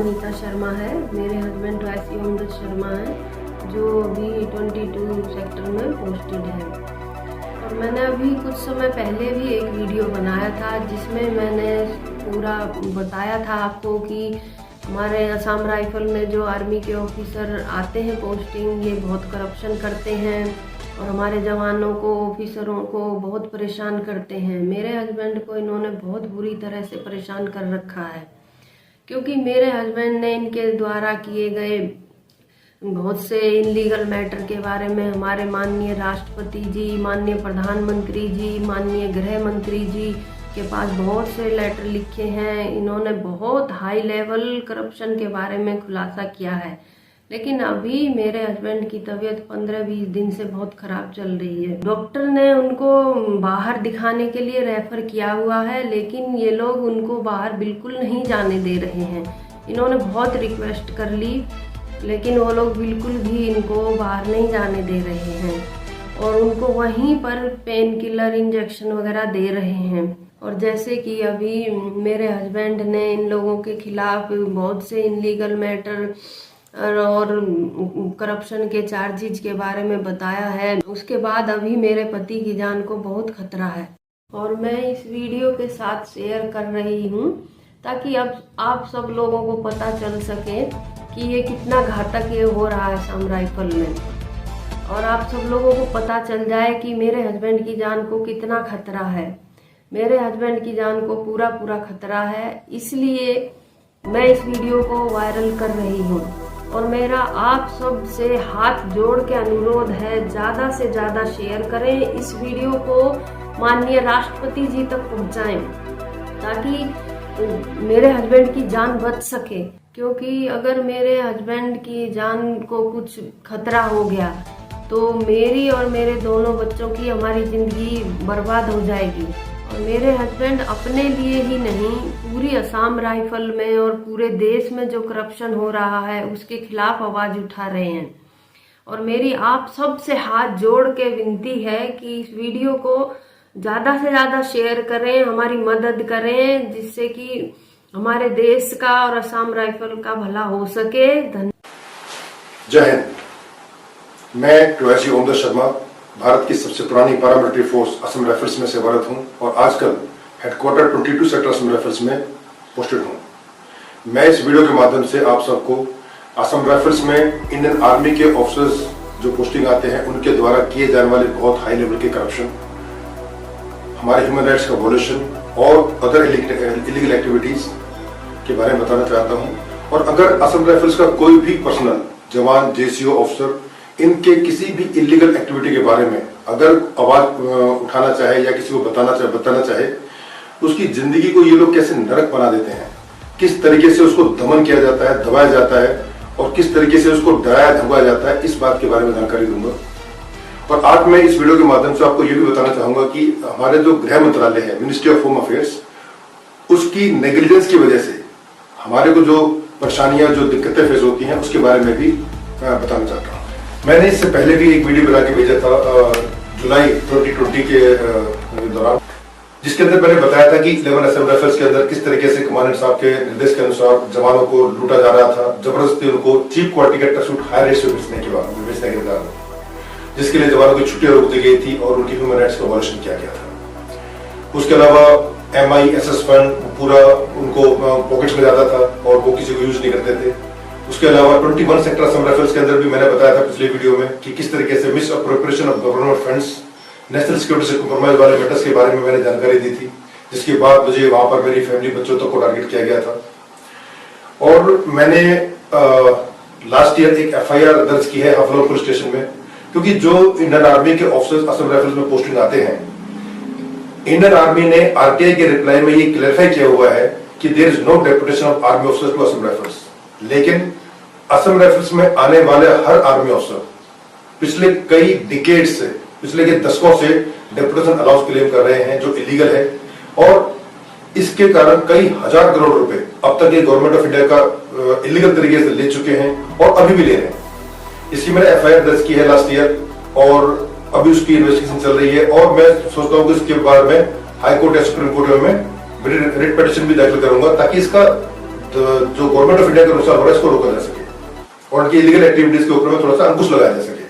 अनीता शर्मा है। मेरे हस्बैंड ट्वेसी ओमदत शर्मा है जो अभी 22 सेक्टर में पोस्टेड है। और मैंने अभी कुछ समय पहले भी एक वीडियो बनाया था जिसमें मैंने पूरा बताया था आपको कि हमारे असम राइफल में जो आर्मी के ऑफिसर आते हैं पोस्टिंग, ये बहुत करप्शन करते हैं और हमारे जवानों को, ऑफिसरों को बहुत परेशान करते हैं। मेरे हस्बैंड को इन्होंने बहुत बुरी तरह से परेशान कर रखा है क्योंकि मेरे हस्बैंड ने इनके द्वारा किए गए बहुत से इनलीगल मैटर के बारे में हमारे माननीय राष्ट्रपति जी, माननीय प्रधानमंत्री जी, माननीय गृह मंत्री जी के पास बहुत से लेटर लिखे हैं। इन्होंने बहुत हाई लेवल करप्शन के बारे में खुलासा किया है। लेकिन अभी मेरे हस्बैंड की तबीयत 15-20 दिन से बहुत खराब चल रही है। डॉक्टर ने उनको बाहर दिखाने के लिए रेफर किया हुआ है, लेकिन ये लोग उनको बाहर बिल्कुल नहीं जाने दे रहे हैं। इन्होंने बहुत रिक्वेस्ट कर ली लेकिन वो लोग बिल्कुल भी इनको बाहर नहीं जाने दे रहे हैं और उनको वहीं पर पेन किलर इंजेक्शन वगैरह दे रहे हैं। और जैसे कि अभी मेरे हस्बैंड ने इन लोगों के खिलाफ बहुत से इनलीगल मैटर और करप्शन के चार्जेज के बारे में बताया है, उसके बाद अभी मेरे पति की जान को बहुत खतरा है। और मैं इस वीडियो के साथ शेयर कर रही हूँ ताकि अब आप सब लोगों को पता चल सके कि ये कितना घातक ये हो रहा है असम राइफल में, और आप सब लोगों को पता चल जाए कि मेरे हस्बैंड की जान को कितना खतरा है। मेरे हस्बैंड की जान को पूरा खतरा है, इसलिए मैं इस वीडियो को वायरल कर रही हूँ। और मेरा आप सब से हाथ जोड़ के अनुरोध है, ज़्यादा से ज़्यादा शेयर करें इस वीडियो को, माननीय राष्ट्रपति जी तक पहुँचाएं ताकि मेरे हस्बैंड की जान बच सके। क्योंकि अगर मेरे हस्बैंड की जान को कुछ खतरा हो गया तो मेरी और मेरे दोनों बच्चों की, हमारी ज़िंदगी बर्बाद हो जाएगी। और मेरे हस्बैंड अपने लिए ही नहीं, पूरी असम राइफल में और पूरे देश में जो करप्शन हो रहा है उसके खिलाफ आवाज़ उठा रहे हैं। और मेरी आप सब से हाथ जोड़ के विनती है कि इस वीडियो को ज़्यादा से ज़्यादा शेयर करें, हमारी मदद करें, जिससे कि हमारे देश का और असम राइफल का भला हो सके। धन्यवाद। जय हिंद। मैं ट्वेसी ओमदत शर्मा भारत की सबसे पुरानी पैरामिलिट्री फोर्स असम राइफल्स में सेवारत हूं और आजकल हेडक्वार्टर 22 सेक्टर असम राइफल्स में पोस्टेड हूं। मैं इस वीडियो के माध्यम से आप सबको असम राइफल्स में इंडियन आर्मी के ऑफिसर्स जो पोस्टिंग आते हैं उनके द्वारा किए जाने वाले बहुत हाई लेवल के करप्शन, हमारे ह्यूमन राइट्स का वॉयलेशन और अदर इलीगल एक्टिविटीज के बारे में बताना चाहता हूं। और अगर असम राइफल्स का कोई भी पर्सनल, जवान, जेसीओ ऑफिसर इनके किसी भी इलीगल एक्टिविटी के बारे में अगर आवाज उठाना चाहे या किसी को बताना चाहे, उसकी जिंदगी को ये लोग कैसे नरक बना देते हैं, किस तरीके से उसको दमन किया जाता है, दबाया जाता है और किस तरीके से उसको डराया धमकाया जाता है, इस बात के बारे में जानकारी दूंगा। और आज मैं इस वीडियो के माध्यम से आपको ये भी बताना चाहूंगा कि हमारे जो गृह मंत्रालय है, मिनिस्ट्री ऑफ होम अफेयर्स, उसकी नेग्लिजेंस की वजह से हमारे को जो परेशानियां, जो दिक्कतें फेस होती हैं, उसके बारे में भी मैं बताना चाहता हूँ। मैंने इससे पहले भी एक वीडियो बना के भेजा था जुलाई 2020 के दौरान, जिसके अंदर मैंने बताया था कि 11 असम राइफल्स के अंदर किस तरीके से कमांडेंट साहब के निर्देश के अनुसार जवानों को लूटा जा रहा था, जबरदस्ती उनको चीप क्वालिटी का टसूट हाई रेट से बेचने के कारण, जिसके लिए जवानों की छुट्टियां रोक दी गई थी और उनकी ह्यूमन राइट्स का वॉयलेशन किया गया था। उसके अलावा MISS फंड पूरा उनको पॉकेट्स में जाता था और वो किसी को यूज नहीं करते थे। उसके अलावा 21 सेक्टर असम राइफल्स के अंदर भी मैंने बताया था पिछले वीडियो में कि किस तरीके से miss appropriation of government funds, national security से कॉम्प्रोमाइज वाले मैटर्स के बारे में मैंने जानकारी दी थी, जिसके बाद मुझे वहां पर मेरी फैमिली, बच्चों तक को टारगेट किया गया था। और मैंने लास्ट ईयर एक FIR दर्ज की है हफलौर पुलिस स्टेशन में, क्योंकि जो इंडियन आर्मी के ऑफिसर्स असम राइफल्स में पोस्टिंग आते हैं, इंडियन आर्मी ने RTI के रिप्लाई में ये क्लैरिफाई किया हुआ है कि there is no deputation of army officers to Assam Rifles. लेकिन असम राइफल्स में आने वाले हर आर्मी ऑफिसर पिछले कई डिकेड से, पिछले के दशकों से डेपुटेशन अलाउंस क्लेम कर रहे हैं, जो इलीगल है। और इसके कारण कई हजार करोड़ रुपए अब तक ये गवर्नमेंट ऑफ इंडिया का इलीगल तरीके से ले चुके हैं और अभी भी ले रहे हैं। इसकी मैंने FIR दर्ज की है लास्ट ईयर और अभी उसकी इन्वेस्टिगेशन चल रही है। और मैं सोचता हूँ कि इसके बारे में हाई कोर्ट या सुप्रीम कोर्ट में रिट पिटीशन भी दाखिल करूंगा ताकि इसका जो गवर्नमेंट ऑफ इंडिया के अनुसार हो रहा है इसको रोका जा सके और उनकी इलीगल एक्टिविटीज के ऊपर में थोड़ा सा अंकुश लगाया जा सके।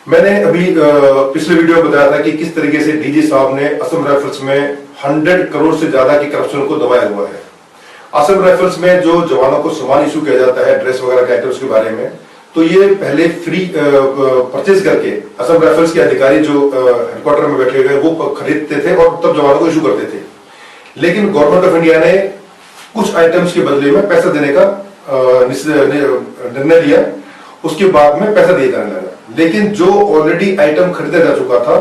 मैंने अभी पिछले वीडियो में बताया था कि किस तरीके से डीजी साहब ने असम राइफल्स में 100 करोड़ से ज्यादा की करप्शन को दबाया हुआ है। असम राइफल्स में जो जवानों को सामान इशू किया जाता है ड्रेस वगैरह के आइटम्स के बारे में, तो ये पहले फ्री परचेज करके असम राइफल्स के अधिकारी जो हेडक्वार्टर में बैठे हुए वो खरीदते थे और तब जवानों को इशू करते थे। लेकिन गवर्नमेंट ऑफ इंडिया ने कुछ आइटम्स के बदले में पैसा देने का निर्णय लिया, उसके बाद में पैसा दिया जाने लगा। लेकिन जो ऑलरेडी आइटम खरीदा जा चुका था,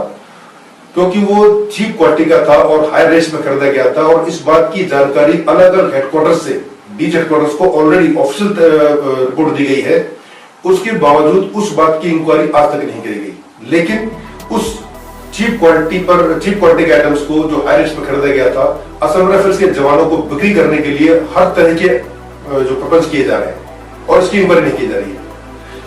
क्योंकि वो चीप क्वालिटी का था और हाई रेट्स में खरीदा गया था और इस बात की जानकारी अलग अलग हेडक्वार्टर्स से डीजी हेडक्वार्टर्स को ऑलरेडी ऑफिशियल रिपोर्ट दी गई है, उसके बावजूद उस बात की इंक्वायरी आज तक नहीं की गई। लेकिन उस चीप क्वालिटी के आइटम्स को जो हाई रेट्स में खरीदा गया था, असम राइफल्स के जवानों को बिक्री करने के लिए हर तरह के जो प्रपंच किए जा रहे हैं और इसकी इंक्वायरी नहीं की जा रही है।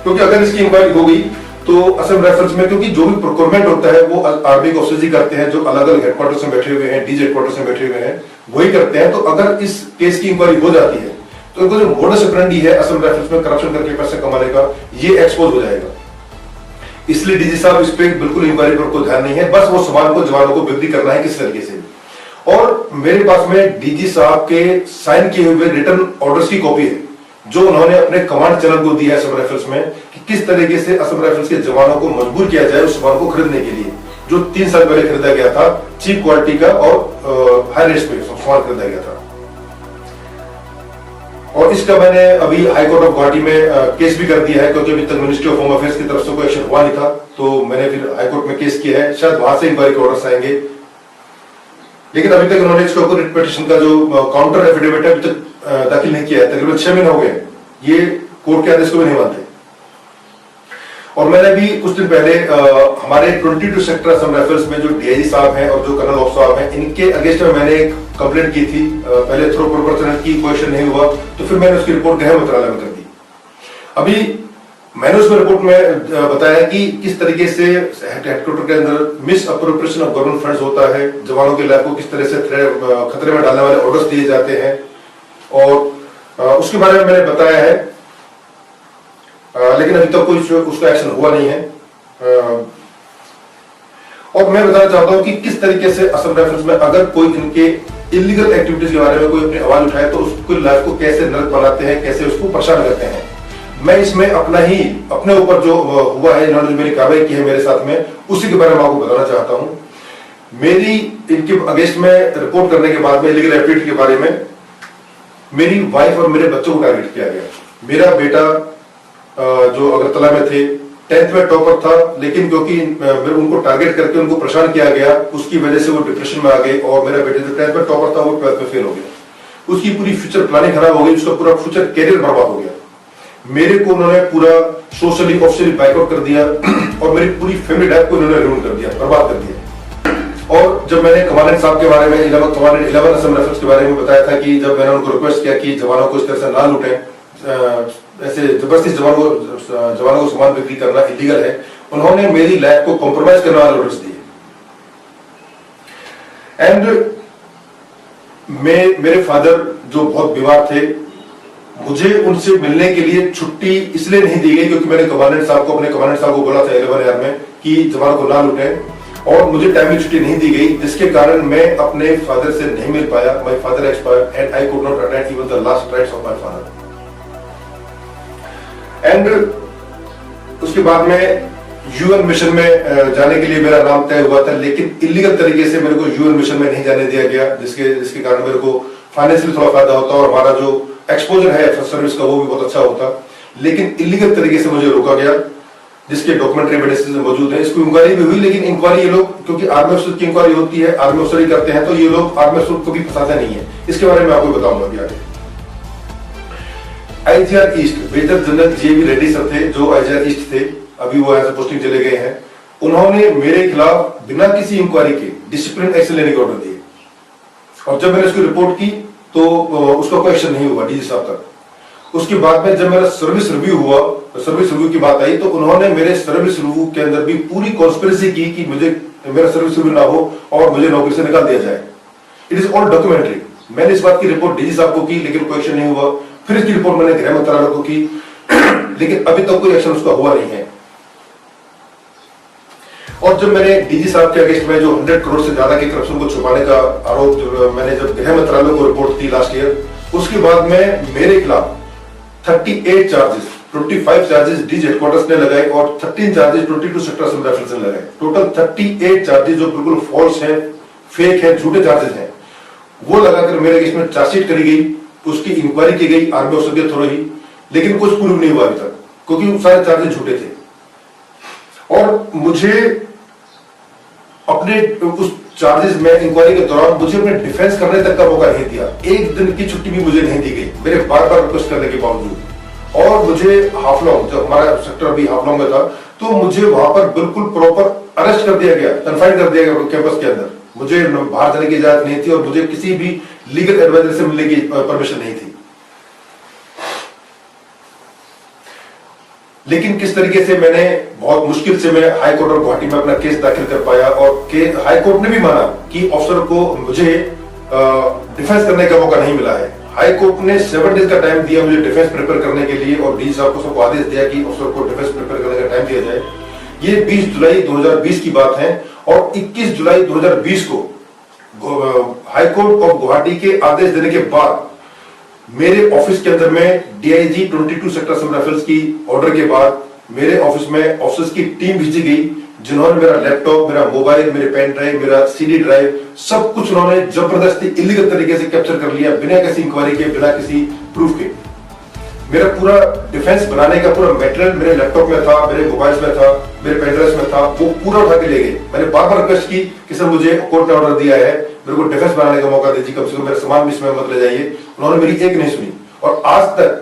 क्योंकि अगर इसकी इंक्वायरी हो गई तो असम राइफल्स में, क्योंकि जो भी प्रोक्योरमेंट होता है वो आर्मी के ऑफिसर्स ही करते हैं, जो अलग अलग हेडक्वार्टर्स में बैठे हुए हैं, डीजी हेडक्वार्टर्स में बैठे हुए हैं, वही करते हैं। तो अगर इस केस की इंक्वायरी हो जाती है तो इनको जो मोडस ऑपरेंडी है असम राइफल्स में करप्शन करके पैसे कमाने का, ये एक्सपोज हो जाएगा। इसलिए डीजी साहब इस पे बिल्कुल इंक्वायरी पर कोई ध्यान नहीं है, बस वो सामान को जवानों को बिक्री करना है किस तरीके से। और मेरे पास में डीजी साहब के साइन किए हुए रिटर्न ऑर्डर्स की कॉपी है जो उन्होंने अपने कमांड चैनल को दी है असम राइफल्स में, कि किस तरीके से असम राइफल्स के जवानों को मजबूर किया जाए उस सामान को खरीदने के लिए, जो 3 साल पहले खरीदा गया था, चीप क्वालिटी का और हाई रेट्स पे सामान खरीदा गया था। और इसका मैंने अभी हाई कोर्ट ऑफ गुवाहाटी में केस भी कर दिया है, क्योंकि अभी तक मिनिस्ट्री ऑफ होम अफेयर्स की तरफ से कोई एक्शन हुआ नहीं था, तो मैंने फिर हाई कोर्ट में केस किया है। शायद वहां से इंक्वायरी के ऑर्डर्स आएंगे, लेकिन अभी तक उन्होंने इसके ऊपर रिट पिटीशन का जो काउंटर एफिडेविट है अभी तक दाखिल नहीं किया है। तकरीबन 6 महीने हो गए, ये कोर्ट के आदेश को भी नहीं मानते। और मैंने भी कुछ दिन पहले हमारे 22 सेक्टर असम राइफल्स में जो डीआईजी साहब हैं और जो कर्नल ऑफ साहब हैं, इनके अगेंस्ट में मैंने एक कंप्लेंट की थी। पहले थ्रो प्रोपोर्शनल की क्वेश्चन नहीं हुआ, तो फिर मैंने उसकी रिपोर्ट गृह मंत्रालय में कर दी। अभी मैंने उसमें रिपोर्ट में बताया कि किस तरीके से हेडक्वार्टर के अंदर miss appropriation of government funds होता है, जवानों की लाइफ को किस तरह से खतरे में डालने वाले ऑर्डर्स दिए जाते हैं, और उसके बारे में मैंने बताया है। लेकिन अभी तक कोई उसका एक्शन हुआ नहीं है। और मैं बताना चाहता हूं कि किस तरीके से असम राइफल्स में अगर कोई इनके इलीगल एक्टिविटीज के बारे में कोई अपनी आवाज उठाए तो उसकी लाइफ को कैसे नरक बनाते हैं, कैसे उसको परेशान करते हैं। मैं इसमें अपने ऊपर जो हुआ है, इन्होंने जो मेरी कार्रवाई की है मेरे साथ में, उसी के बारे में आपको बताना चाहता हूं। मेरी इनके अगेंस्ट में रिपोर्ट करने के बाद में इलीगल एक्टिविटी के बारे में मेरी वाइफ और मेरे बच्चों को टारगेट किया गया। मेरा बेटा जो अगरतला में थे 10th में टॉपर था, लेकिन क्योंकि उनको टारगेट करके उनको परेशान किया गया, उसकी वजह से वो डिप्रेशन में आ गए और मेरा बेटा जो 10th में टॉपर था वो 12th में फेल हो गया। उसकी पूरी फ्यूचर प्लानिंग खराब हो गई, उसका पूरा फ्यूचर कैरियर बर्बाद हो गया। मेरे को उन्होंने पूरा सोशली ऑफिशियली बाइकआउट कर दिया और मेरी पूरी फैमिली लाइफ को उन्होंने रूइन कर दिया, बर्बाद कर दिया। और जब मैंने कमांडेंट साहब के बारे में, कमांडेंट 11 असम राइफल्स के बारे में बताया था कि जब मैंने उनको रिक्वेस्ट किया कि जवानों को इस तरह से ना लूटें, ऐसे जबरदस्ती जवानों को सामान बिक्री करना इलीगल है, उन्होंने मेरी लाइफ को कॉम्प्रोमाइज करने वाले ऑर्डर्स दिए। एंड मेरे फादर जो बहुत बीमार थे, मुझे उनसे मिलने के लिए छुट्टी इसलिए नहीं दी गई क्योंकि मैंने अपने कमांडेंट साहब को बोला था 11 एयर में कि जवानों को ना लूटें, और मुझे टाइमली छुट्टी नहीं दी गई, जिसके कारण मैं अपने फादर से नहीं मिल पाया। My father expired and I could not attend even the last rites of my father. And उसके बाद में यूएन मिशन में जाने के लिए मेरा नाम तय हुआ था, लेकिन इलीगल तरीके से मेरे को यूएन मिशन में नहीं जाने दिया गया, जिसके कारण मेरे को फाइनेंशियली थोड़ा फायदा होता और हमारा जो एक्सपोजर है सर्विस का वो भी बहुत अच्छा होता। लेकिन इलीगल तरीके से मुझे रोका गया, जिसके डॉक्यूमेंट्री एविडेंसेस मौजूद है। इसको इंक्वायरी भी हुई, लेकिन इंक्वायरी ये लोग, क्योंकि आर्मी अफसर की इंक्वायरी होती है, आर्मी अफसर ही करते हैं, तो ये लोग आर्मी अफसर को भी फंसाते नहीं है। इसके बारे में आपको बताऊंगा अभी आगे। आईजीआर ईस्ट मेजर जनरल जेबी रेड्डी सर थे, जो आईजीआर ईस्ट थे, अभी वो यहाँ से पोस्टिंग चले गए हैं। उन्होंने मेरे खिलाफ बिना किसी इंक्वायरी के डिसिप्लिन एक्शन लेने के ऑर्डर दिए, और जब मैंने उसकी रिपोर्ट की तो उसका कोई एक्शन नहीं हुआ डीजी साहब तक। उसके बाद में जब मेरा सर्विस रिव्यू हुआ, सर्विस रिव्यू की बात आई, तो उन्होंने मेरे सर्विस रिव्यू के अंदर भी पूरी कॉन्स्पिरेसी की कि मेरा सर्विस रिव्यू ना हो और मुझे नौकरी से निकाल दिया जाए। इट इज ऑल डॉक्यूमेंट्री, मैंने इस बात की रिपोर्ट डीजी साहब को की, लेकिन कोई एक्शन नहीं हुआ। फिर इसकी रिपोर्ट मैंने गृह मंत्रालय को की, लेकिन अभी तक कोई एक्शन उसका हुआ नहीं है। और जब मैंने डीजी साहब के अगेंस्ट में जो 100 करोड़ से ज्यादा के करप्शन को छुपाने का आरोप मैंने जब गृह मंत्रालय को रिपोर्ट की लास्ट ईयर, उसके बाद में मेरे खिलाफ 38 चार्जेस, 25 चार्जेस डीजी हेडक्वार्टर्स ने लगाए और 13 चार्जेस 22 सेक्टर असेंबली राइफल्स ने लगाए। टोटल 38 चार्जेस जो बिल्कुल फॉल्स हैं, फेक हैं, झूठे चार्जेस हैं, वो लगाकर मेरे अगेंस्ट में चार्जशीट करी गई, उसकी इंक्वायरी की गई आर्मी ऑफिसर के थ्रू ही, लेकिन कुछ प्रूव नहीं हुआ अभी तक, क्योंकि सारे चार्जेस झूठे थे। और मुझे अपने उस चार्जेस में इंक्वायरी के दौरान मुझे अपने डिफेंस करने तक का मौका नहीं दिया। एक दिन की छुट्टी भी मुझे नहीं दी गई, मेरे बार बार रिक्वेस्ट करने के बावजूद। और मुझे हाफलॉन्ग, जब हमारा सेक्टर अभी हाफलॉन्ग में था, तो मुझे वहां पर बिल्कुल प्रॉपर अरेस्ट कर दिया गया, कन्फाइन कर दिया गया कैंपस के अंदर। मुझे बाहर जाने की इजाजत नहीं थी और मुझे किसी भी लीगल एडवाइजर से मिलने की परमिशन नहीं थी। लेकिन किस तरीके से मैंने बहुत मुश्किल से मैं हाई कोर्ट और गुवाहाटी में अपना केस दाखिल कर पाया, और हाई कोर्ट ने भी माना कि ऑफिसर को मुझे डिफेंस करने का मौका नहीं मिला है। हाई कोर्ट ने 7 डेज का टाइम दिया मुझे डिफेंस प्रिपेयर करने के लिए, और डीजी साहब को सबको आदेश दिया कि ऑफिसर को डिफेंस प्रिपेयर करने का टाइम दिया जाए। ये 20 जुलाई 2020 की बात है, और 21 जुलाई 2020 को हाई कोर्ट ऑफ गुवाहाटी के आदेश देने के बाद मेरे ऑफिस के अंदर में डीआईजी 22 सेक्टर असेंबली राइफल्स की ऑर्डर के बाद मेरे ऑफिस में ऑफिसर्स की टीम भेजी गई, जिन्होंने मेरा लैपटॉप, मेरा मोबाइल, मेरे पेन ड्राइव, मेरा सीडी ड्राइव, सब कुछ उन्होंने जबरदस्ती इलीगल तरीके से कैप्चर कर लिया, बिना किसी इंक्वायरी के, बिना किसी प्रूफ के। मेरा पूरा डिफेंस बनाने का पूरा मटेरियल मेरे लैपटॉप में था, मेरे मोबाइल में था, मेरे पेन ड्राइव में था, वो पूरा उठा के ले गए। मैंने बार बार रिक्वेस्ट की कि सर मुझे कोर्ट ने ऑर्डर दिया है, मेरे को डिफेंस बनाने का मौका दीजिए, कम से कम मेरा सामान भी इसमें मत ले जाइए। उन्होंने मेरी एक नहीं सुनी, और आज तक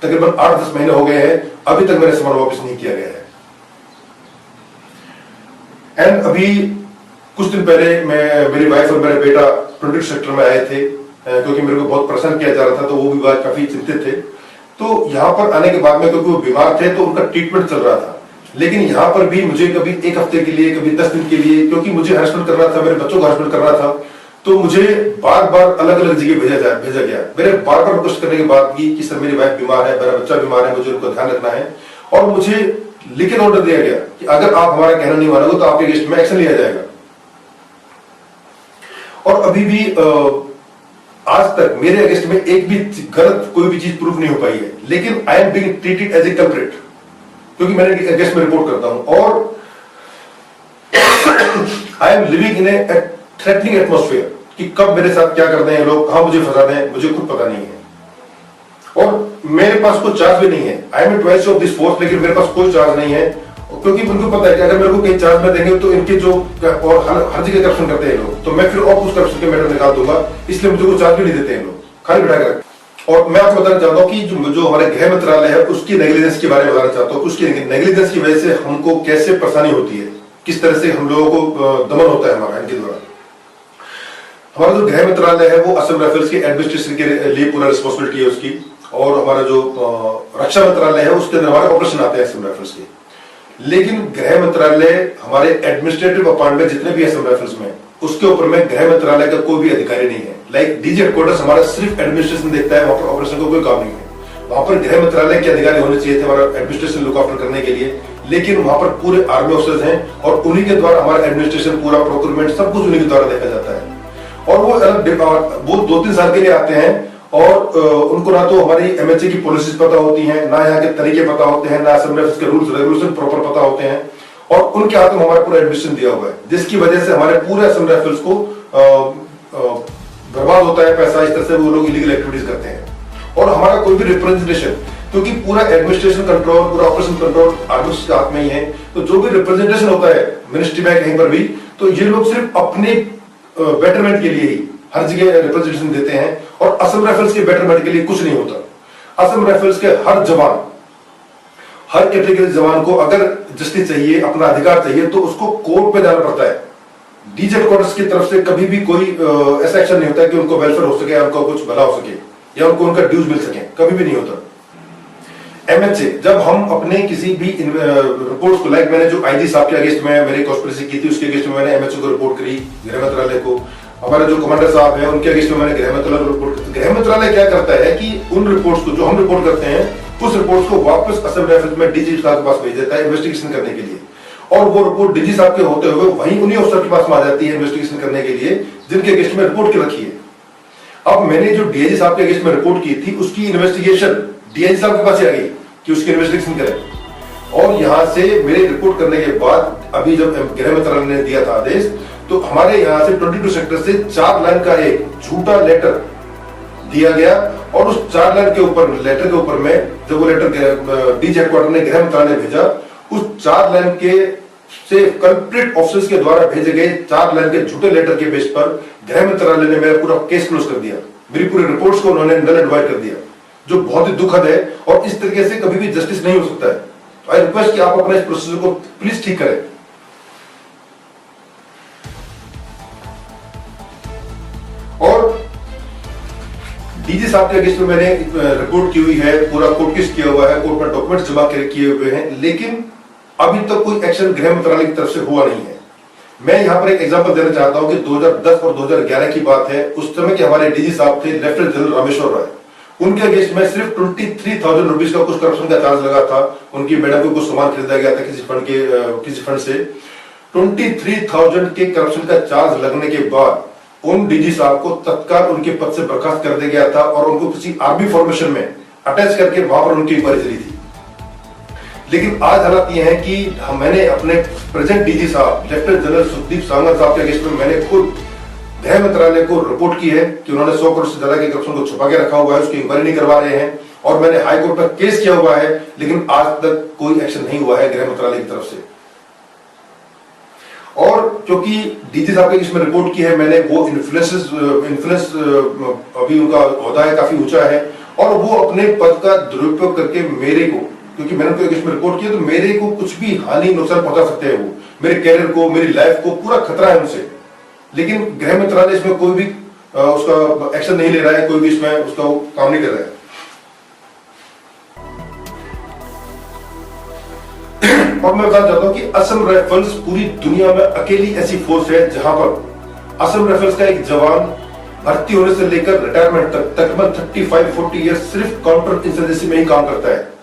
तकरीबन 8-10 महीने हो गए हैं, अभी तक मेरा सामान वापस नहीं किया गया है। एंड अभी कुछ दिन पहले मेरी वाइफ और मेरे बेटा 22 सेक्टर में आए थे, क्योंकि मेरे को बहुत परेशान किया जा रहा था, तो वो भी काफी चिंतित थे। तो यहाँ पर आने के बाद में, क्योंकि वो बीमार थे, तो उनका ट्रीटमेंट चल रहा था, लेकिन यहाँ पर भी मुझे कभी 1 हफ्ते के लिए, कभी 10 दिन के लिए, क्योंकि मुझे हॉस्पिटल करना था, मेरे बच्चों को हॉस्पिटल करना था, तो मुझे बार बार अलग अलग जगह भेजा गया। मेरे बार बार रिक्वेस्ट करने के बाद कि सर मेरी वाइफ बीमार है, मेरा बच्चा बीमार है, मुझे उनको ध्यान रखना है, और मुझे लिखित ऑर्डर दिया गया कि अगर आप हमारा कहना नहीं मानोगे तो आपके अगेंस्ट में एक्शन लिया जाएगा। और अभी भी आज तक मेरे अगेंस्ट में एक भी गलत कोई भी चीज प्रूफ नहीं हो पाई है, लेकिन I am being treated as a culprit, क्योंकि मैंने अगेंस्ट में रिपोर्ट करता हूं, और I am living in a threatening atmosphere कि कब मेरे साथ क्या करते हैं लोग, कहां मुझे फंसा दें, मुझे खुद पता नहीं है। और मेरे पास कोई चार्ज भी नहीं है, I am advice of this force, लेकिन मेरे पास कोई चार्ज नहीं है, क्योंकि उनको पता है कि अगर मेरे को कहीं चार्ज में देंगे तो इनके जो और हर जगह करप्शन करते हैं लोग, तो मैं फिर और कुछ करप्शन के मैटर निकाल दूंगा, इसलिए मुझे कोई चार्ज भी नहीं देते हैं लोग, खाली बिठा कर। और मैं आपको बताना चाहता हूँ कि जो हमारे गृह मंत्रालय है उसकी नेग्लिजेंस के बारे में बताना चाहता हूँ, उसकी नेग्लिजेंस की वजह से हमको कैसे परेशानी होती है, किस तरह से हम लोगों को दमन होता है हमारा इनके द्वारा। हमारा जो गृह मंत्रालय है वो असम राइफल्स के एडमिनिस्ट्रेशन के लिए पूरा रिस्पॉन्सिबिलिटी है उसकी, और हमारा जो रक्षा मंत्रालय है उसके अंदर हमारे ऑपरेशन आते हैं असम राइफल्स के। लेकिन गृह मंत्रालय हमारे एडमिनिस्ट्रेटिव अपार्टमेंट जितने भी असम राइफल्स में, उसके ऊपर में गृह मंत्रालय का कोई भी अधिकारी नहीं है। लाइक डीजी हेडक्वार्टर्स हमारा सिर्फ एडमिनिस्ट्रेशन देखता है, वहां पर ऑपरेशन का कोई काम नहीं है। वहां पर गृह मंत्रालय के अधिकारी होने चाहिए थे हमारा एडमिनिस्ट्रेशन लुक आफ्टर करने के लिए, लेकिन वहां पर पूरे आर्मी ऑफिसर्स हैं, और उन्हीं के द्वारा हमारा एडमिनिस्ट्रेशन, पूरा प्रोक्योरमेंट, सब कुछ उन्हीं के द्वारा देखा जाता है। और वो 2-3 साल के लिए आते हैं, और उनको ना तो हमारी एमएचए की पॉलिसीज पता होती हैं, ना यहाँ के तरीके पता होते हैं, ना असम राइफल्स के रूल्स रेगुलेशन प्रॉपर पता होते हैं, और उनके हाथ में हमारा पूरा एडमिशन दिया हुआ है, जिसकी वजह से हमारे पूरे असम राइफल्स को बर्बाद होता है पैसा, इस तरह से वो लोग इलीगल एक्टिविटीज करते हैं। और हमारा कोई भी रिप्रेजेंटेशन, क्योंकि पूरा एडमिनिस्ट्रेशन कंट्रोल, पूरा ऑपरेशन कंट्रोल आर्मी के हाथ में ही है, तो जो भी रिप्रेजेंटेशन होता है मिनिस्ट्री में कहीं पर भी, तो ये लोग सिर्फ अपने बेटरमेंट के लिए ही हर जगह रिप्रेजेंटेशन देते हैं, और असम राइफल्स के बेटरमेंट के लिए कुछ नहीं होता। असम राइफल्स के हर जवान, हर कैटेगरी जवान को अगर जस्टिस चाहिए, अपना अधिकार चाहिए, तो उसको कोर्ट पे जाना पड़ता है। डीजी हेडक्वार्टर्स की तरफ से कभी भी कोई ऐसा एक्शन नहीं होता कि उनको वेलफेयर हो सके, उनको कुछ भला हो सके, या उनको उनका ड्यूज मिल सके, कभी भी नहीं होता। एमएचए, जब हम अपने किसी भी रिपोर्ट को, लाइक मैंने जो आईजी साहब के अगेंस्ट में मेरी कॉन्स्पिरेसी की थी, उसके अगेंस्ट में मैंने एमएचए को रिपोर्ट करी, गृह मंत्रालय को, हमारे जो कमांडर साहब हैं उनके अगेंस्ट में मैंने गृह मंत्रालय को रिपोर्ट। गृह मंत्रालय क्या करता है कि उन रिपोर्ट्स को जो हम रिपोर्ट करते हैं उस रिपोर्ट्स को वापस असम राइफल्स में डीजी साहब के पास भेज देता है इन्वेस्टिगेशन करने के लिए, और वो रिपोर्ट डीजी साहब के होते हुए वहीं उन्हीं अफसर के पास में आ जाती है इन्वेस्टिगेशन करने के लिए जिनके अगेंस्ट में रिपोर्ट की रखी है। अब मैंने जो डीआईजी साहब के अगेंस्ट में रिपोर्ट की थी उसकी इन्वेस्टिगेशन डीआईजी साहब के पास ही आ गई कि उसकी इन्वेस्टिगेशन करें, और यहां से मेरे रिपोर्ट करने के बाद अभी जब गृह मंत्रालय ने दिया था आदेश, तो हमारे यहां से 22 सेक्टर से 4 लाइन का एक झूठा लेटर दिया गया, और उस 4 लाइन के ऊपर लेटर के ऊपर में जब वो लेटर डीजी हेडक्वार्टर ने गृह मंत्रालय भेजा, उस 4 लाइन के से कल्प्रिट ऑफिसर्स के द्वारा भेजे गए 4 लाइन के झूठे लेटर के बेस पर गृह मंत्रालय ने मेरा पूरा केस क्लोज कर दिया, मेरी पूरी रिपोर्ट्स को उन्होंने नल एंड वॉइड कर दिया, जो बहुत ही दुखद है, और इस तरीके से कभी भी जस्टिस नहीं हो सकता है। आई रिक्वेस्ट कि आप अपने इस प्रोसीजर को प्लीज ठीक करें। और डीजी साहब के अगेंस्ट में मैंने रिपोर्ट की हुई है, पूरा कोर्ट केस किया हुआ है, कोर्ट में डॉक्यूमेंट्स जमा किए हुए हैं, लेकिन अभी तक कोई एक्शन गृह मंत्रालय की तरफ से हुआ नहीं है। मैं यहां पर एक एग्जांपल देना चाहता हूं कि 2010 और 2011 की बात है। उस समय के हमारे डीजी साहब थे लेफ्टिनेंट जनरल रामेश्वर राय, उनके अगेंस्ट में सिर्फ 23,000 रुपीज का कुछ करप्शन का चार्ज लगा था। उनकी मैडम को कुछ सामान खरीदा गया था किसी फंड से। 23,000 के करप्शन का चार्ज लगने के बाद उन डीजी साहब को तत्काल उनके पद से बर्खास्त कर दिया गया था, और उनको किसी आर्मी फॉर्मेशन में अटैच करके वहां पर उनकी इंक्वायरी चली थी। लेकिन आज हालात ये है कि मैंने अपने प्रेजेंट डीजी साहब लेफ्टिनेंट जनरल सुखदीप सांगवान साहब के अगेंस्ट में मैंने खुद गृह मंत्रालय को रिपोर्ट की है कि उन्होंने 100 करोड़ से ज्यादा के करप्शन को छुपा के रखा हुआ है, उसकी इंक्वायरी नहीं करवा रहे हैं, और मैंने हाई कोर्ट पर केस किया हुआ है, लेकिन आज तक कोई एक्शन नहीं हुआ है गृह मंत्रालय की तरफ से। और क्योंकि डीजी साहब के इसमें रिपोर्ट की है मैंने, वो इन्फ्लुएंस अभी उनका ओहदा है, काफी ऊंचा है, और वो अपने पद का दुरुपयोग करके मेरे को, क्योंकि मैंने उनको इसमें रिपोर्ट किया, तो मेरे को कुछ भी हानि नुकसान पहुंचा सकते हैं, वो मेरे कैरियर को, मेरी लाइफ को पूरा खतरा है उनसे। लेकिन गृह मंत्रालय इसमें कोई भी उसका एक्शन नहीं ले रहा है, कोई भी इसमें उसका काम नहीं कर रहा है। और मैं बताना चाहता हूं कि असम राइफल्स पूरी दुनिया में अकेली ऐसी फोर्स है जहां पर असम राइफल्स का एक जवान भर्ती होने से लेकर रिटायरमेंट तक तकरीबन 35-40 ईयर सिर्फ काउंटर इंसर्जेंसी में ही काम करता है।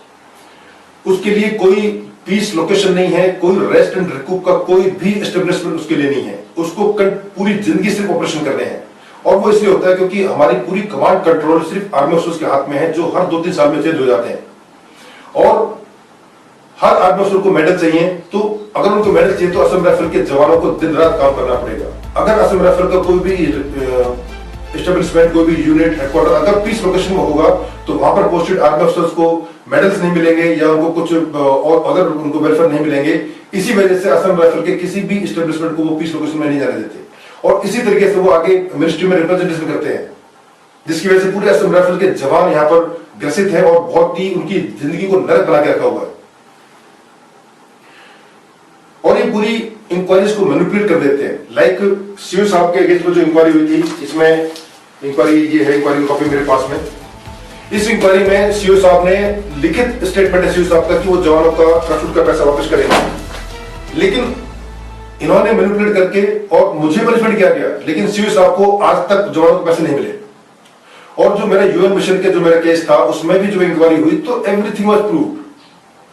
उसके लिए कोई पीस लोकेशन नहीं है, कोई रेस्ट एंड रिकूप का कोई भी एस्टेब्लिशमेंट उसके लिए नहीं है, उसको पूरी जिंदगी सिर्फ ऑपरेशन करने हैं। और वो इसलिए होता है क्योंकि हमारी पूरी कमांड कंट्रोल सिर्फ आर्मी ऑफिसर्स के हाथ में है, जो हर 2-3 साल में चेंज हो जाते हैं। और हर आर्मी ऑफिसर को मेडल चाहिए, तो अगर उनको मेडल चाहिए तो असम राइफल के जवानों को दिन रात काम करना पड़ेगा। अगर असम राइफल का कोई भी एस्टेब्लिशमेंट, कोई भी यूनिट, हेडक्वार्टर अगर पीस लोकेशन में होगा, तो वहां पर पोस्टेड आर्मी ऑफिसर्स को मेडल्स नहीं मिलेंगे, या उनको कुछ और अदर उनको वेलफेयर नहीं मिलेंगे। इसी वजह से असम राइफल के किसी भी एस्टेब्लिशमेंट को वो पीस लोकेशन में नहीं जाने देते, और इसी तरीके से वो आगे मिनिस्ट्री में रिप्रेजेंटेशन करते हैं, जिसकी वजह से पूरे असम राइफल के जवान यहाँ पर ग्रसित है और बहुत ही उनकी जिंदगी को नरक बना के रखा हुआ है। और ये पूरी इंक्वायरीज को मैनिपुलेट कर देते हैं। लाइक सीओ साहब के अगेंस्ट में जो इंक्वायरी हुई थी, इसमें इंक्वायरी ये है, इंक्वायरी कॉपी मेरे पास में। इस इंक्वायरी में सीओ साहब ने लिखित स्टेटमेंट है सीओ साहब का कि वो जवानों का ट्रस्ट का पैसा वापस करेंगे, लेकिन इन्होंने मैनिपुलेट करके और मुझे पनिशमेंट किया गया, लेकिन सीओ साहब को आज तक जवानों को पैसे नहीं मिले। और जो मेरा यूएन मिशन के जो मेरा केस था उसमें भी जो इंक्वायरी हुई तो एवरीथिंग वाज प्रूव्ड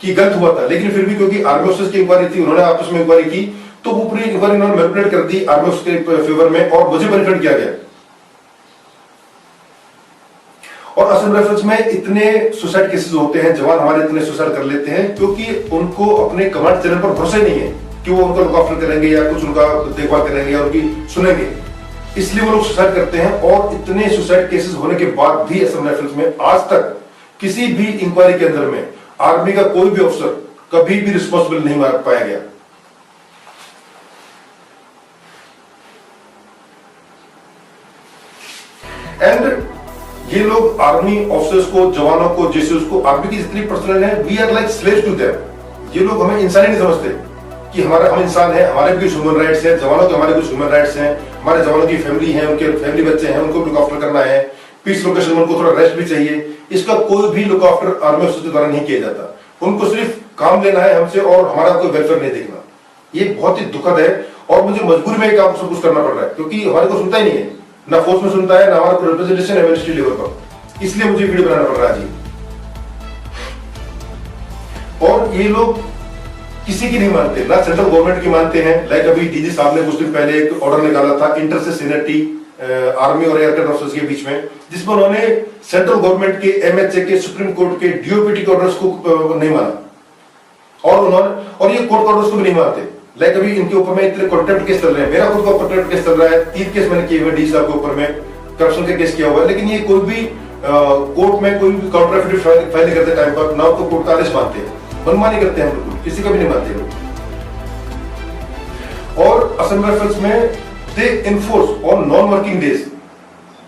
कि गलत हुआ था, लेकिन फिर भी क्योंकि आर्मी ऑफिसर्स की इंक्वायरी थी, उन्होंने आपस में इंक्वायरी की, तो वो पूरी इंक्वायरी उन्होंने मैनिपुलेट कर दी आर्मी ऑफिसर्स के फेवर में, और मुझे पनिशमेंट किया गया। और असम राइफल्स में इतने सुसाइड केसेस होते हैं, जवान हमारे इतने सुसाइड कर लेते हैं क्योंकि उनको अपने कमांड चैनल पर भरोसा नहीं है कि वो उनका लुक आफ्टर करेंगे या कुछ उनका देखभाल करेंगे या उनकी सुनेंगे, इसलिए वो लोग सुसाइड करते हैं। और इतने सुसाइड केसेस होने के बाद भी असम राइफल्स में आज तक किसी भी इंक्वायरी के अंदर में आर्मी का कोई भी अफसर कभी भी रिस्पॉन्सिबल नहीं पाया गया। एंड ये लोग आर्मी ऑफिसर्स को, जवानों को, जैसे उसको आर्मी की जितनी पर्सनल है, we are like slaves to them. ये लोग हमें इंसान ही नहीं समझते कि हमारा हम इंसान है, हमारे भी कुछ ह्यूमन राइट्स हैं, जवानों के हमारे कुछ ह्यूमन राइट्स हैं, हमारे जवानों की फैमिली है, उनके फैमिली बच्चे हैं, उनको लुक आफ्टर करना है, पीस लोकेशन में उनको थोड़ा रेस्ट भी चाहिए। इसका कोई भी लुक आफ्टर आर्मी ऑफिसर के द्वारा नहीं किया जाता। उनको सिर्फ काम लेना है हमसे और हमारा कोई वेलफेयर नहीं देखना। ये बहुत ही दुखद है और मुझे मजबूरी में काम सब कुछ करना पड़ रहा है, क्योंकि हमारे को सुनता ही नहीं है, ना फोर्स में सुनता है, ना हमारा रिप्रेजेंटेशन है मिनिस्ट्री लेवल पर, इसलिए मुझे वीडियो बनाना पड़ रहा है जी। और ये लोग किसी की नहीं मानते, ना सेंट्रल गवर्नमेंट की मानते हैं। लाइक अभी डीजी साहब ने कुछ दिन पहले एक ऑर्डर निकाला था इंटर से सीनियरिटी आर्मी और एयरक्राफ्ट ऑफिसर्स के बीच में, जिसमें उन्होंने सेंट्रल गवर्नमेंट के, एमएचए के, सुप्रीम कोर्ट के, डीओपीटी के ऑर्डर्स को नहीं माना और ये कोर्ट ऑर्डर्स को भी नहीं मानते। लाइक अभी इनके ऊपर में इतने कंटेम्प्ट केस चल रहे हैं, मेरा खुद का कंटेम्प्ट केस चल रहा है, 3 केस मैंने किए हुए डीजी साहब के ऊपर में, करप्शन का केस किया हुआ है, लेकिन ये कोई भी कोर्ट में कोई भी काउंटर एफिडेविट फाइल करते टाइम पर ना उसको कोर्ट का आदेश मानते हैं, मनमानी करते हैं, बिल्कुल किसी का भी नहीं मानते लोग। और असम राइफल्स में they enforce on non working days.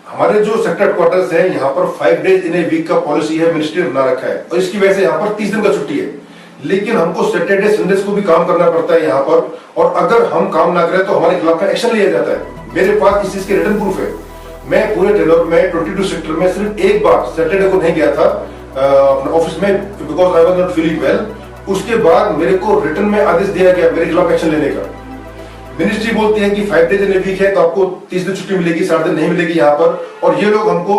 हमारे जो सेक्टर हेडक्वार्टर्स है यहाँ पर 5 डेज इन ए वीक का पॉलिसी है, मिनिस्ट्री ने बना रखा है, और इसकी वजह से यहाँ पर 30 दिन का छुट्टी है, लेकिन हमको सैटरडे संडेज को भी काम करना पड़ता है यहाँ पर, और अगर हम काम ना करें तो हमारे खिलाफ एक्शन लिया जाता है। मेरे पास इस चीज के रिटर्न प्रूफ है। मैं पूरे टेलर में 22 सेक्टर में सिर्फ एक बार सैटरडे को नहीं गया था अपने ऑफिस में, because I was not feeling well. उसके बाद मेरे को रिटर्न में आदेश दिया गया मेरे खिलाफ एक्शन लेने का। मिनिस्ट्री बोलती है कि 5 डेज इन ए वीक है तो आपको 30 दिन छुट्टी मिलेगी, 7 दिन नहीं मिलेगी यहाँ पर, और ये लोग हमको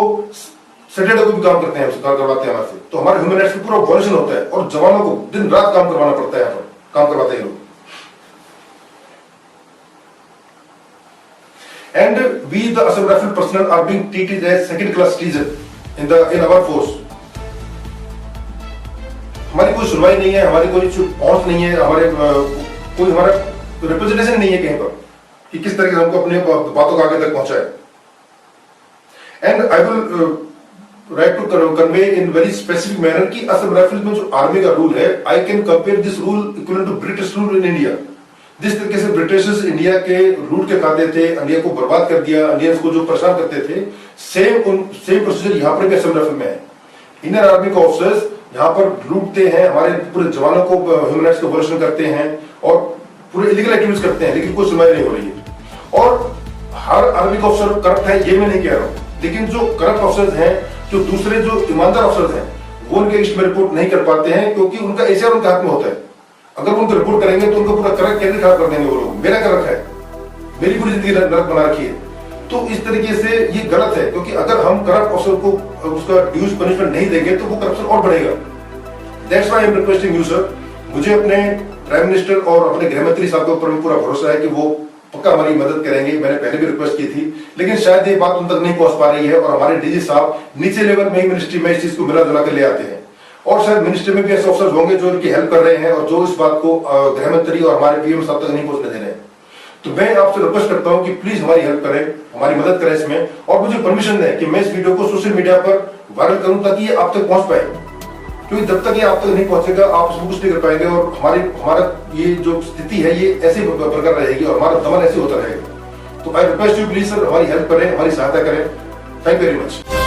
सैटरडे को भी काम करते हैं, करवाते हैं हमसे। तो हमारे ह्यूमन राइट्स पे पूरा वायलेशन होता है और जवानों को दिन रात काम करवाना पड़ता है, यहाँ पर काम करवाते हैं लोग। And we, the Assam Rifle personnel, are being treated as second-class citizen in our force. हमारी कोई सुनवाई नहीं है, हमारी कोई पहुंच नहीं है, कोई हमारा रिप्रेजेंटेशन नहीं है कहीं पर कि किस तरह से हमको अपने बातों को आगे तक पहुंचाए। And I will write to convey in very specific manner कि असम राइफल्स में जो आर्मी का रूल है, I can compare this rule equal to British rule in India. जिस तरीके से ब्रिटिशर्स इंडिया के रूट के खाते थे, इंडिया को बर्बाद कर दिया, इंडियंस को जो परेशान करते थे, सेम प्रोसीजर यहाँ पर भी असम राइफल में है। इंडियन आर्मी के ऑफिसर्स यहाँ पर लूटते हैं, हमारे पूरे जवानों को ह्यूमन राइट्स का वायलेशन करते हैं और पूरे इलीगल एक्टिविटीज करते हैं, लेकिन कोई सुनवाई नहीं हो रही है। और हर आर्मी का ऑफिसर करप्ट है ये मैं नहीं कह रहा हूँ, लेकिन जो करप्ट ऑफिसर्स हैं, जो दूसरे जो ईमानदार अफसर हैं, वो उनके अगेंस्ट में रिपोर्ट नहीं कर पाते हैं, क्योंकि उनका एसीआर उनके हाथ में होता है। अगर वो उनको रिपोर्ट करेंगे तो उनका पूरा कैरियर खराब कर देंगे वो लोग। मेरा कर रखा है, मेरी पूरी जिंदगी नरक बना रखी है। तो इस तरीके से ये गलत है, क्योंकि अगर हम करप्ट ऑफिसर को उसका ड्यूज पनिशमेंट नहीं देंगे तो वो करप्शन और बढ़ेगा। That's why I am requesting you sir, मुझे अपने प्राइम मिनिस्टर और अपने गृह मंत्री साहब के ऊपर पूरा भरोसा है कि वो पक्का हमारी मदद करेंगे। मैंने पहले भी रिक्वेस्ट की थी, लेकिन शायद ये बात उन तक नहीं पहुंच पा रही है, और हमारे डीजी साहब नीचे लेवल में ही मिनिस्ट्री में इस चीज को मिला जुला कर ले आते हैं, और शायद मिनिस्ट्री में भी ऐसे ऑफिसर्स होंगे जो इनकी हेल्प कर रहे हैं और जो इस बात को गृह मंत्री और हमारे पीएम साहब तक नहीं पहुंचने दे रहे हैं। तो मैं आपसे रिक्वेस्ट करता हूं कि प्लीज हमारी हेल्प करें, हमारी मदद करें इसमें, और मुझे परमिशन दें कि मैं इस वीडियो को सोशल मीडिया पर वायरल करूं ताकि ये आप तक पहुंच पाए, क्योंकि जब तक ये आप तक नहीं पहुंचेगा आप इसमें कुछ नहीं कर पाएंगे, और हमारा ये जो स्थिति है ये ऐसे बरकरार रहेगी और हमारा दमन ऐसे होता रहेगा। तो I request you please sir, हमारी हेल्प करें, हमारी सहायता करें। Thank you very much.